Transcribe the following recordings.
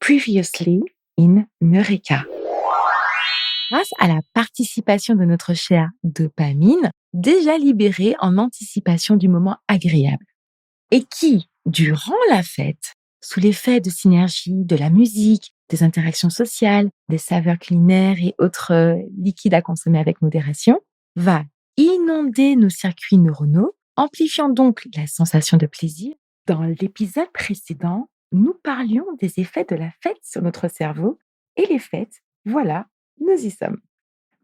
Previously in Eureka. Grâce à la participation de notre chère dopamine, déjà libérée en anticipation du moment agréable, et qui, durant la fête, sous l'effet de synergie de la musique, des interactions sociales, des saveurs culinaires et autres liquides à consommer avec modération, va inonder nos circuits neuronaux, amplifiant donc la sensation de plaisir. Dans l'épisode précédent, nous parlions des effets de la fête sur notre cerveau et les fêtes, voilà, nous y sommes.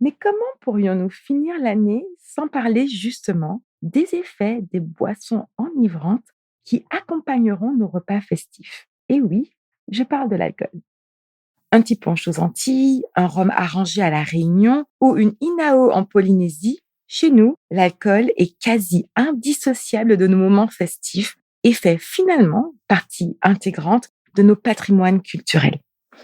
Mais comment pourrions-nous finir l'année sans parler justement des effets des boissons enivrantes qui accompagneront nos repas festifs? Et oui, je parle de l'alcool. Un petit punch aux Antilles, un rhum arrangé à la Réunion ou une Inao en Polynésie, chez nous, l'alcool est quasi indissociable de nos moments festifs et fait finalement partie intégrante de nos patrimoines culturels.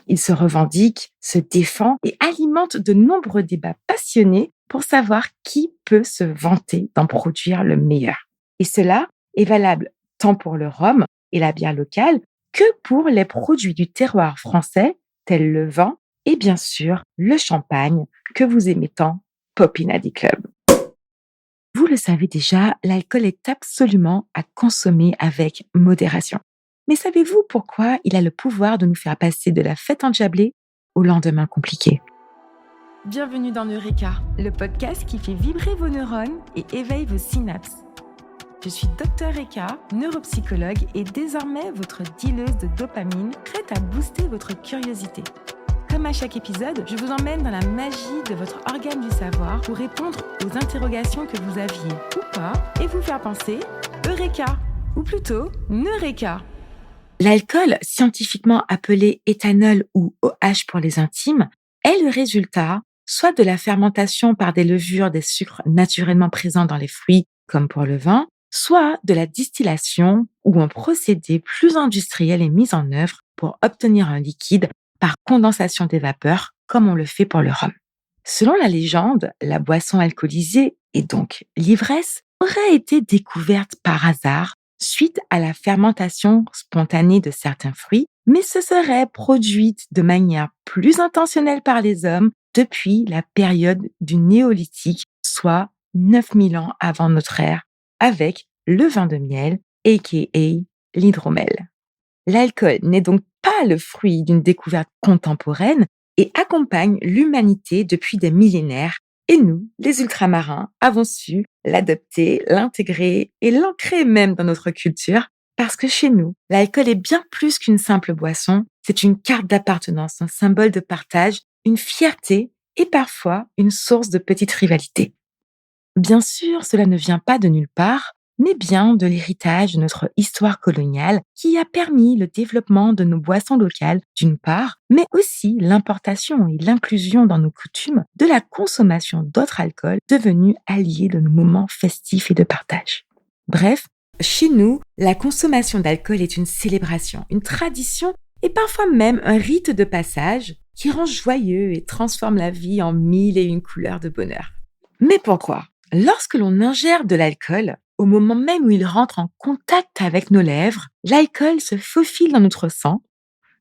Il se revendique, se défend et alimente de nombreux débats passionnés pour savoir qui peut se vanter d'en produire le meilleur. Et cela est valable tant pour le rhum et la bière locale que pour les produits du terroir français, tels le vin et bien sûr le champagne que vous aimez tant, Popinadi Club. Vous le savez déjà, l'alcool est absolument à consommer avec modération. Mais savez-vous pourquoi il a le pouvoir de nous faire passer de la fête endiablée au lendemain compliqué? Bienvenue dans Eureka, le podcast qui fait vibrer vos neurones et éveille vos synapses. Je suis Dr Eka, neuropsychologue et désormais votre dealeuse de dopamine, prête à booster votre curiosité. Comme à chaque épisode, je vous emmène dans la magie de votre organe du savoir pour répondre aux interrogations que vous aviez ou pas et vous faire penser Eureka, ou plutôt Neureka. L'alcool, scientifiquement appelé éthanol ou OH pour les intimes, est le résultat soit de la fermentation par des levures des sucres naturellement présents dans les fruits, comme pour le vin, soit de la distillation ou un procédé plus industriel est mis en œuvre pour obtenir un liquide par condensation des vapeurs, comme on le fait pour le rhum. Selon la légende, la boisson alcoolisée, et donc l'ivresse, aurait été découverte par hasard suite à la fermentation spontanée de certains fruits, mais se serait produite de manière plus intentionnelle par les hommes depuis la période du néolithique, soit 9000 ans avant notre ère, avec le vin de miel, a.k.a. l'hydromel. L'alcool n'est donc pas le fruit d'une découverte contemporaine et accompagne l'humanité depuis des millénaires. Et nous, les ultramarins, avons su l'adopter, l'intégrer et l'ancrer même dans notre culture, parce que chez nous, l'alcool est bien plus qu'une simple boisson, c'est une carte d'appartenance, un symbole de partage, une fierté et parfois une source de petite rivalité. Bien sûr, cela ne vient pas de nulle part, mais bien de l'héritage de notre histoire coloniale qui a permis le développement de nos boissons locales d'une part, mais aussi l'importation et l'inclusion dans nos coutumes de la consommation d'autres alcools devenus alliés de nos moments festifs et de partage. Bref, chez nous, la consommation d'alcool est une célébration, une tradition et parfois même un rite de passage qui rend joyeux et transforme la vie en mille et une couleurs de bonheur. Mais pourquoi? Lorsque l'on ingère de l'alcool, au moment même où il rentre en contact avec nos lèvres, l'alcool se faufile dans notre sang.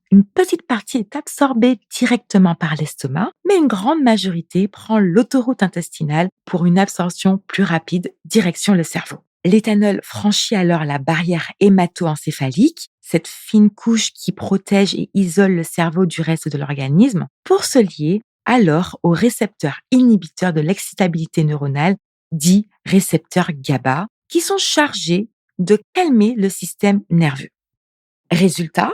Une petite partie est absorbée directement par l'estomac, mais une grande majorité prend l'autoroute intestinale pour une absorption plus rapide, direction le cerveau. L'éthanol franchit alors la barrière hémato-encéphalique, cette fine couche qui protège et isole le cerveau du reste de l'organisme, pour se lier alors aux récepteurs inhibiteurs de l'excitabilité neuronale, dits récepteurs GABA, qui sont chargés de calmer le système nerveux. Résultat,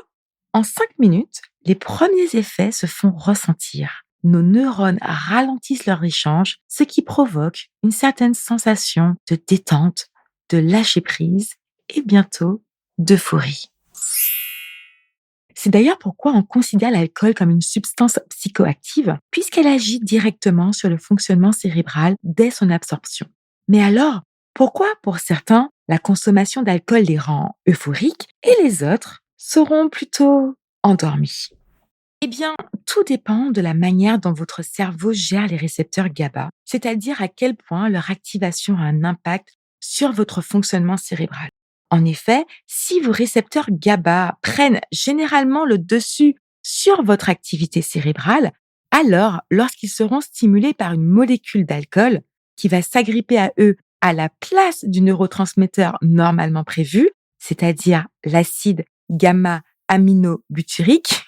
en 5 minutes, les premiers effets se font ressentir. Nos neurones ralentissent leur échange, ce qui provoque une certaine sensation de détente, de lâcher prise et bientôt d'euphorie. C'est d'ailleurs pourquoi on considère l'alcool comme une substance psychoactive, puisqu'elle agit directement sur le fonctionnement cérébral dès son absorption. Mais alors, pourquoi pour certains, la consommation d'alcool les rend euphoriques et les autres seront plutôt endormis? Eh bien, tout dépend de la manière dont votre cerveau gère les récepteurs GABA, c'est-à-dire à quel point leur activation a un impact sur votre fonctionnement cérébral. En effet, si vos récepteurs GABA prennent généralement le dessus sur votre activité cérébrale, alors lorsqu'ils seront stimulés par une molécule d'alcool qui va s'agripper à eux à la place du neurotransmetteur normalement prévu, c'est-à-dire l'acide gamma-aminobutyrique,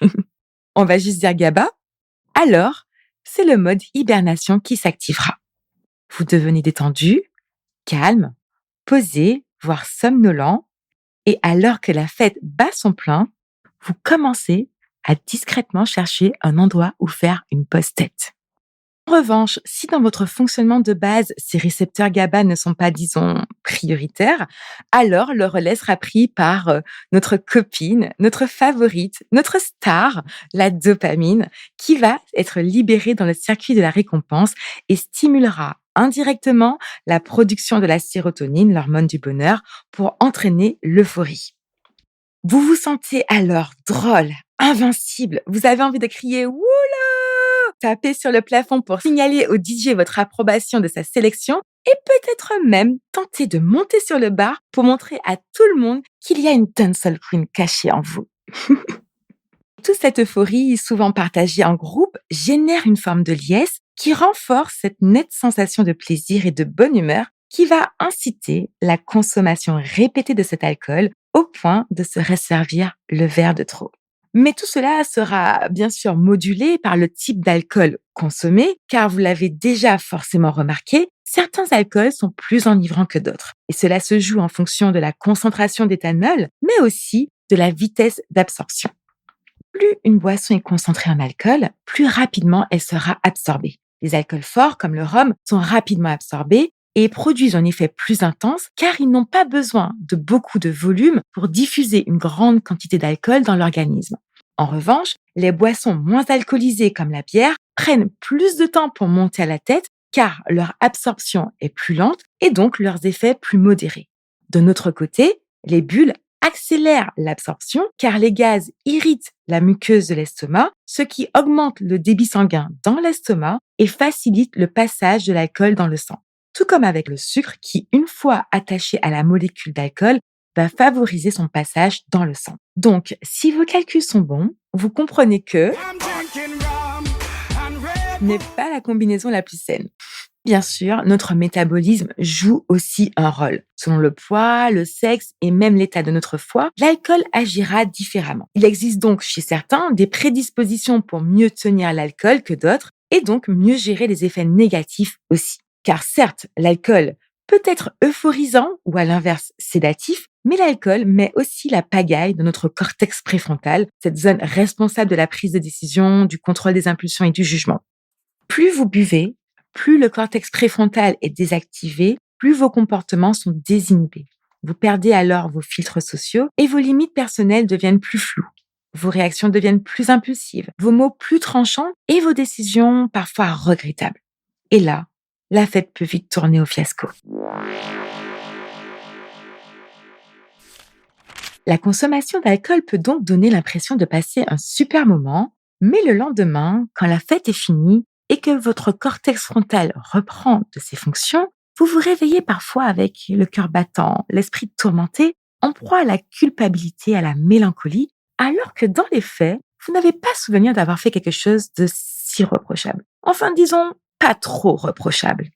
on va juste dire GABA, alors c'est le mode hibernation qui s'activera. Vous devenez détendu, calme, posé, voire somnolent, et alors que la fête bat son plein, vous commencez à discrètement chercher un endroit où faire une pause tête. En revanche, si dans votre fonctionnement de base, ces récepteurs GABA ne sont pas, disons, prioritaires, alors le relais sera pris par notre copine, notre favorite, notre star, la dopamine, qui va être libérée dans le circuit de la récompense et stimulera indirectement la production de la sérotonine, l'hormone du bonheur, pour entraîner l'euphorie. Vous vous sentez alors drôle, invincible, vous avez envie de crier « Wouh !» taper sur le plafond pour signaler au DJ votre approbation de sa sélection et peut-être même tenter de monter sur le bar pour montrer à tout le monde qu'il y a une dancehall queen cachée en vous. Toute cette euphorie, souvent partagée en groupe, génère une forme de liesse qui renforce cette nette sensation de plaisir et de bonne humeur qui va inciter la consommation répétée de cet alcool au point de se resservir le verre de trop. Mais tout cela sera bien sûr modulé par le type d'alcool consommé, car vous l'avez déjà forcément remarqué, certains alcools sont plus enivrants que d'autres. Et cela se joue en fonction de la concentration d'éthanol, mais aussi de la vitesse d'absorption. Plus une boisson est concentrée en alcool, plus rapidement elle sera absorbée. Les alcools forts, comme le rhum, sont rapidement absorbés et produisent un effet plus intense car ils n'ont pas besoin de beaucoup de volume pour diffuser une grande quantité d'alcool dans l'organisme. En revanche, les boissons moins alcoolisées comme la bière prennent plus de temps pour monter à la tête car leur absorption est plus lente et donc leurs effets plus modérés. De notre côté, les bulles accélèrent l'absorption car les gaz irritent la muqueuse de l'estomac, ce qui augmente le débit sanguin dans l'estomac et facilite le passage de l'alcool dans le sang. Tout comme avec le sucre qui, une fois attaché à la molécule d'alcool, va favoriser son passage dans le sang. Donc, si vos calculs sont bons, vous comprenez que ce n'est pas la combinaison la plus saine. Bien sûr, notre métabolisme joue aussi un rôle. Selon le poids, le sexe et même l'état de notre foie, l'alcool agira différemment. Il existe donc chez certains des prédispositions pour mieux tenir l'alcool que d'autres et donc mieux gérer les effets négatifs aussi. Car certes, l'alcool peut être euphorisant ou à l'inverse sédatif, mais l'alcool met aussi la pagaille dans notre cortex préfrontal, cette zone responsable de la prise de décision, du contrôle des impulsions et du jugement. Plus vous buvez, plus le cortex préfrontal est désactivé, plus vos comportements sont désinhibés. Vous perdez alors vos filtres sociaux et vos limites personnelles deviennent plus floues. Vos réactions deviennent plus impulsives, vos mots plus tranchants et vos décisions parfois regrettables. Et là, la fête peut vite tourner au fiasco. La consommation d'alcool peut donc donner l'impression de passer un super moment, mais le lendemain, quand la fête est finie et que votre cortex frontal reprend de ses fonctions, vous vous réveillez parfois avec le cœur battant, l'esprit tourmenté, en proie à la culpabilité, à la mélancolie, alors que dans les faits, vous n'avez pas souvenir d'avoir fait quelque chose de si reprochable. Enfin, disons, pas trop reprochable.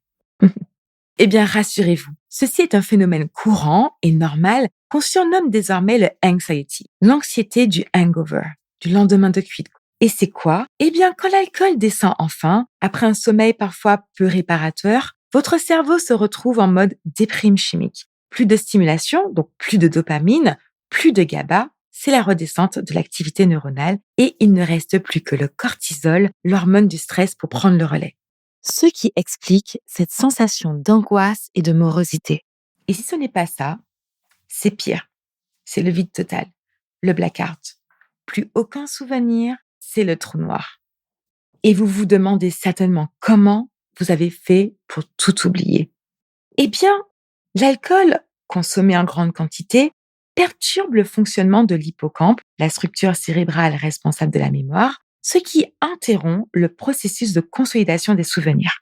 Eh bien, rassurez-vous, ceci est un phénomène courant et normal qu'on surnomme désormais le anxiety, l'anxiété du hangover, du lendemain de cuite. Et c'est quoi? Eh bien, quand l'alcool descend enfin, après un sommeil parfois peu réparateur, votre cerveau se retrouve en mode déprime chimique. Plus de stimulation, donc plus de dopamine, plus de GABA, c'est la redescente de l'activité neuronale et il ne reste plus que le cortisol, l'hormone du stress pour prendre le relais. Ce qui explique cette sensation d'angoisse et de morosité. Et si ce n'est pas ça, c'est pire. C'est le vide total, le blackout. Plus aucun souvenir, c'est le trou noir. Et vous vous demandez certainement comment vous avez fait pour tout oublier. Eh bien, l'alcool, consommé en grande quantité, perturbe le fonctionnement de l'hippocampe, la structure cérébrale responsable de la mémoire, ce qui interrompt le processus de consolidation des souvenirs.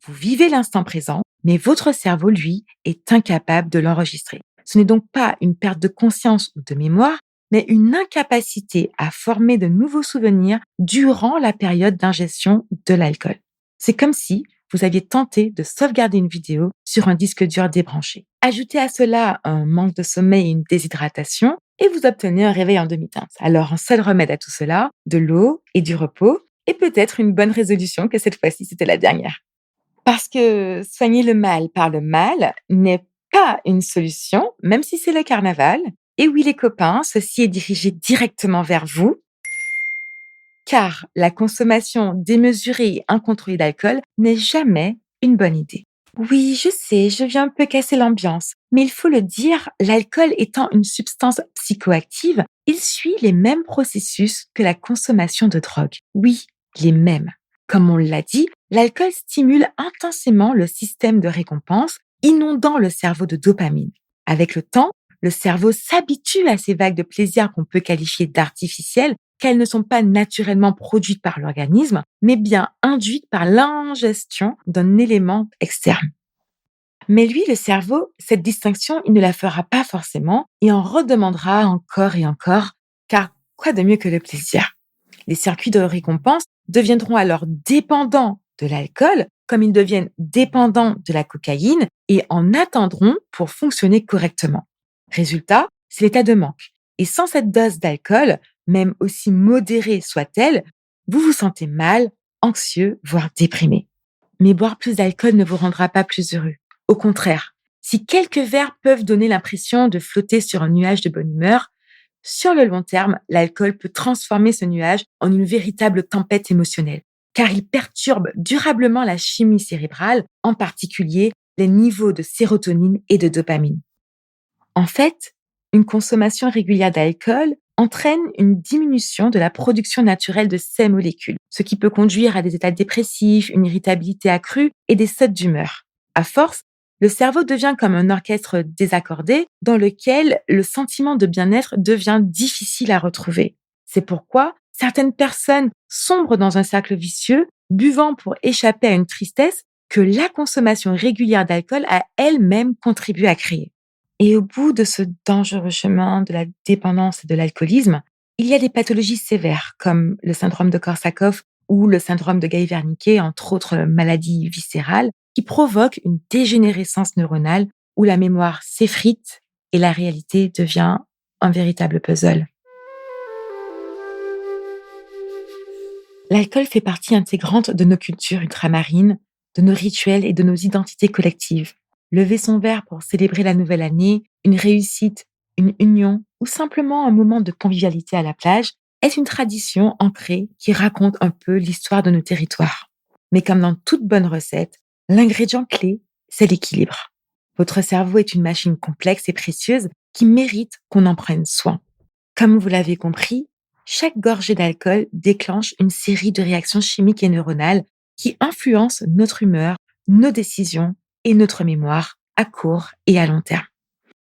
Vous vivez l'instant présent, mais votre cerveau, lui, est incapable de l'enregistrer. Ce n'est donc pas une perte de conscience ou de mémoire, mais une incapacité à former de nouveaux souvenirs durant la période d'ingestion de l'alcool. C'est comme si vous aviez tenté de sauvegarder une vidéo sur un disque dur débranché. Ajoutez à cela un manque de sommeil et une déshydratation et vous obtenez un réveil en demi-teinte. Alors, un seul remède à tout cela, de l'eau et du repos et peut-être une bonne résolution que cette fois-ci c'était la dernière. Parce que soigner le mal par le mal n'est pas une solution, même si c'est le carnaval. Et oui, les copains, ceci est dirigé directement vers vous, car la consommation démesurée et incontrôlée d'alcool n'est jamais une bonne idée. Oui, je sais, je viens un peu casser l'ambiance, mais il faut le dire, l'alcool étant une substance psychoactive, il suit les mêmes processus que la consommation de drogue. Oui, les mêmes. Comme on l'a dit, l'alcool stimule intensément le système de récompense, inondant le cerveau de dopamine. Avec le temps, le cerveau s'habitue à ces vagues de plaisir qu'on peut qualifier d'artificielles, qu'elles ne sont pas naturellement produites par l'organisme, mais bien induites par l'ingestion d'un élément externe. Mais lui, le cerveau, cette distinction, il ne la fera pas forcément et en redemandera encore et encore, car quoi de mieux que le plaisir? Les circuits de récompense deviendront alors dépendants de l'alcool, comme ils deviennent dépendants de la cocaïne et en attendront pour fonctionner correctement. Résultat, c'est l'état de manque. Et sans cette dose d'alcool, même aussi modérée soit-elle, vous vous sentez mal, anxieux, voire déprimé. Mais boire plus d'alcool ne vous rendra pas plus heureux. Au contraire, si quelques verres peuvent donner l'impression de flotter sur un nuage de bonne humeur, sur le long terme, l'alcool peut transformer ce nuage en une véritable tempête émotionnelle, car il perturbe durablement la chimie cérébrale, en particulier les niveaux de sérotonine et de dopamine. En fait, une consommation régulière d'alcool entraîne une diminution de la production naturelle de ces molécules, ce qui peut conduire à des états dépressifs, une irritabilité accrue et des sautes d'humeur. À force, le cerveau devient comme un orchestre désaccordé dans lequel le sentiment de bien-être devient difficile à retrouver. C'est pourquoi certaines personnes sombrent dans un cercle vicieux, buvant pour échapper à une tristesse que la consommation régulière d'alcool a elle-même contribué à créer. Et au bout de ce dangereux chemin de la dépendance et de l'alcoolisme, il y a des pathologies sévères comme le syndrome de Korsakoff ou le syndrome de Guy-Wernicke, entre autres maladies viscérales, qui provoquent une dégénérescence neuronale où la mémoire s'effrite et la réalité devient un véritable puzzle. L'alcool fait partie intégrante de nos cultures ultramarines, de nos rituels et de nos identités collectives. Lever son verre pour célébrer la nouvelle année, une réussite, une union ou simplement un moment de convivialité à la plage est une tradition ancrée qui raconte un peu l'histoire de nos territoires. Mais comme dans toute bonne recette, l'ingrédient clé, c'est l'équilibre. Votre cerveau est une machine complexe et précieuse qui mérite qu'on en prenne soin. Comme vous l'avez compris, chaque gorgée d'alcool déclenche une série de réactions chimiques et neuronales qui influencent notre humeur, nos décisions et notre mémoire à court et à long terme.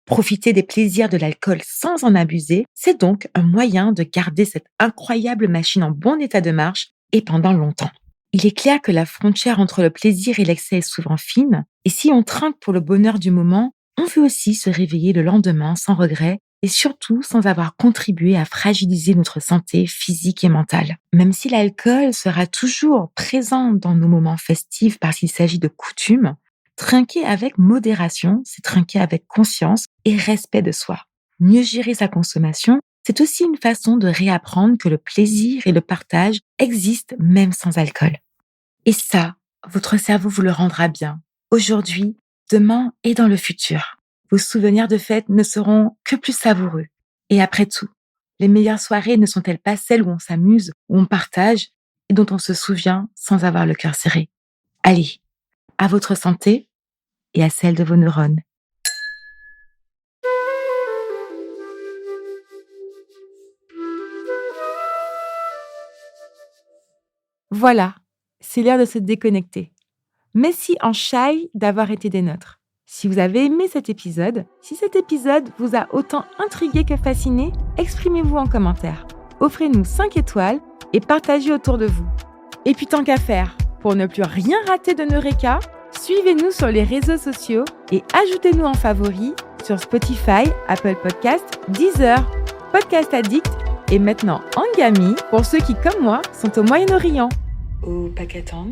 Profiter des plaisirs de l'alcool sans en abuser, c'est donc un moyen de garder cette incroyable machine en bon état de marche et pendant longtemps. Il est clair que la frontière entre le plaisir et l'excès est souvent fine, et si on trinque pour le bonheur du moment, on veut aussi se réveiller le lendemain sans regret et surtout sans avoir contribué à fragiliser notre santé physique et mentale. Même si l'alcool sera toujours présent dans nos moments festifs parce qu'il s'agit de coutumes, trinquer avec modération, c'est trinquer avec conscience et respect de soi. Mieux gérer sa consommation, c'est aussi une façon de réapprendre que le plaisir et le partage existent même sans alcool. Et ça, votre cerveau vous le rendra bien, aujourd'hui, demain et dans le futur. Vos souvenirs de fête ne seront que plus savoureux. Et après tout, les meilleures soirées ne sont-elles pas celles où on s'amuse, où on partage et dont on se souvient sans avoir le cœur serré? Allez, à votre santé et à celle de vos neurones. Voilà, c'est l'heure de se déconnecter. Merci en Shai d'avoir été des nôtres. Si vous avez aimé cet épisode, si cet épisode vous a autant intrigué que fasciné, exprimez-vous en commentaire. Offrez-nous 5 étoiles et partagez autour de vous. Et puis tant qu'à faire, pour ne plus rien rater de Neureka, suivez-nous sur les réseaux sociaux et ajoutez-nous en favoris sur Spotify, Apple Podcasts, Deezer. Podcast Addict est maintenant en Ngami pour ceux qui, comme moi, sont au Moyen-Orient. Au Pakistan,